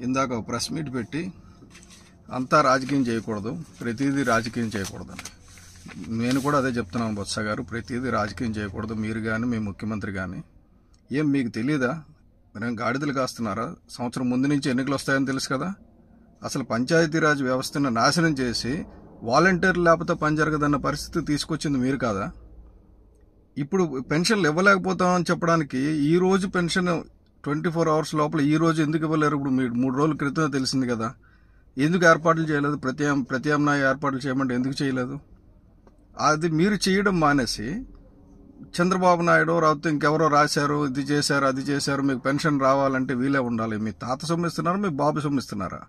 ఇందాక ఒక press meet పెట్టి అంతా రాజకీయం చేయకూడదు, ప్రతిదీ రాజకీయం చేయకూడదు. నేను కూడా అదే చెప్తున్నాను బొత్స గారు, ప్రతిదీ రాజకీయం చేయకూడదు. మీరు కానీ మీ ముఖ్యమంత్రి కానీ ఏం మీకు తెలీదా? మీరేం గాడిదలు కాస్తున్నారా? సంవత్సరం ముందు నుంచి ఎన్నికలు వస్తాయని తెలుసు కదా. అసలు పంచాయతీరాజ్ వ్యవస్థను నాశనం చేసి వాలంటీర్లు లేకపోతే పని జరగదన్న పరిస్థితి తీసుకొచ్చింది మీరు కాదా? ఇప్పుడు పెన్షన్లు ఇవ్వలేకపోతామని చెప్పడానికి ఈ రోజు పెన్షన్ 24 అవర్స్ లోపల ఈ రోజు ఎందుకు ఇవ్వలేరు? ఇప్పుడు మీరు 3 రోజుల క్రితం తెలిసింది కదా. ఎందుకు ఏర్పాట్లు చేయలేదు? ప్రత్యామ్నాయ ఏర్పాట్లు చేయమంటే ఎందుకు చేయలేదు? అది మీరు చేయడం మానేసి చంద్రబాబు నాయుడు రావుతో ఇంకెవరో రాశారు, ఇది చేశారు, అది చేశారు, మీకు పెన్షన్ రావాలంటే వీలే ఉండాలి. మీ తాత సొమ్మిస్తున్నారా, మీ బాబు సొమ్మిస్తున్నారా?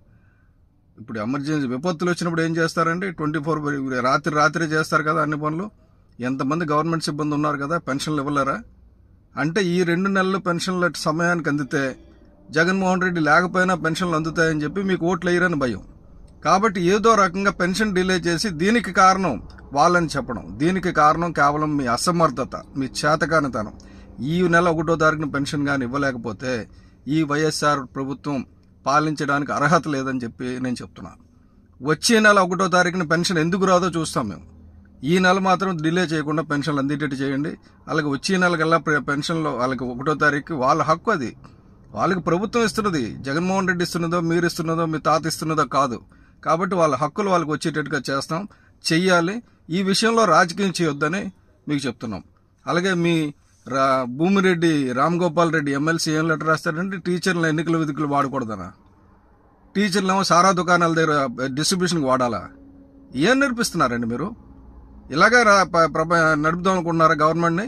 ఇప్పుడు ఎమర్జెన్సీ విపత్తులు వచ్చినప్పుడు ఏం చేస్తారండి? 24 రాత్రి చేస్తారు కదా అన్ని పనులు. ఎంతమంది గవర్నమెంట్ సిబ్బంది ఉన్నారు కదా, పెన్షన్లు ఇవ్వలేరా? అంటే ఈ 2 నెలలు పెన్షన్ల సమయానికి అందితే జగన్మోహన్ రెడ్డి లేకపోయినా పెన్షన్లు అందుతాయని చెప్పి మీకు ఓట్లు వేయరని భయం. కాబట్టి ఏదో రకంగా పెన్షన్ డిలే చేసి దీనికి కారణం వాళ్ళని చెప్పడం, దీనికి కారణం కేవలం మీ అసమర్థత, మీ చేతకానితనం. ఈ నెల 1వ తారీఖున పెన్షన్ కానీ ఇవ్వలేకపోతే ఈ వైఎస్ఆర్ ప్రభుత్వం పాలించడానికి అర్హత లేదని చెప్పి నేను చెప్తున్నాను. వచ్చే నెల 1వ తారీఖున పెన్షన్ ఎందుకు రాదో చూస్తాం మేము. ఈ నెల మాత్రం డిలే చేయకుండా పెన్షన్లు అందేటట్టు చేయండి. అలాగే వచ్చే నెల కల్లా పెన్షన్లో వాళ్ళకి 1వ తారీఖు వాళ్ళ హక్కు, అది వాళ్ళకి ప్రభుత్వం ఇస్తున్నది. జగన్మోహన్ రెడ్డి ఇస్తున్నదో, మీరు ఇస్తున్నదో, మీ తాత ఇస్తున్నదో కాదు. కాబట్టి వాళ్ళ హక్కులు వాళ్ళకి వచ్చేటట్టుగా చేస్తాం, చెయ్యాలి. ఈ విషయంలో రాజకీయం చేయొద్దని మీకు చెప్తున్నాం. అలాగే మీ భూమిరెడ్డి రామ్ రెడ్డి ఎమ్మెల్సీ ఏం లెటర్ రాస్తారంటే టీచర్లు ఎన్నికల విధులు వాడకూడదనా? టీచర్లేమో సారా దుకాణాల దగ్గర డిస్ట్రిబ్యూషన్కి వాడాలా? ఏం నేర్పిస్తున్నారండి మీరు? ఇలాగే నడుపుదాం అనుకుంటున్నారా గవర్నమెంట్ని?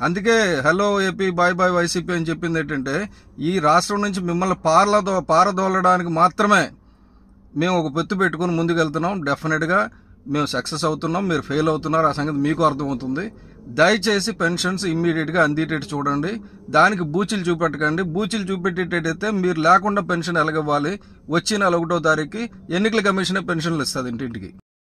అందుకే hello AP bye bye YCP అని చెప్పింది ఏంటంటే ఈ రాష్ట్రం నుంచి మిమ్మల్ని పారదోలడానికి మాత్రమే మేము ఒక పొత్తు పెట్టుకుని ముందుకెళ్తున్నాం. డెఫినెట్గా మేము సక్సెస్ అవుతున్నాం, మీరు ఫెయిల్ అవుతున్నారు, ఆ సంగతి మీకు అర్థమవుతుంది. దయచేసి పెన్షన్స్ ఇమ్మీడియట్గా అందేటట్టు చూడండి. దానికి బూచిలు చూపెట్టకండి. బూచిలు చూపెట్టేటట్టయితే మీరు లేకుండా పెన్షన్ ఎలాగవ్వాలి? వచ్చే నెల 1వ తారీఖుకి ఎన్నికల కమిషనే పెన్షన్లు ఇస్తుంది ఇంటింటికి.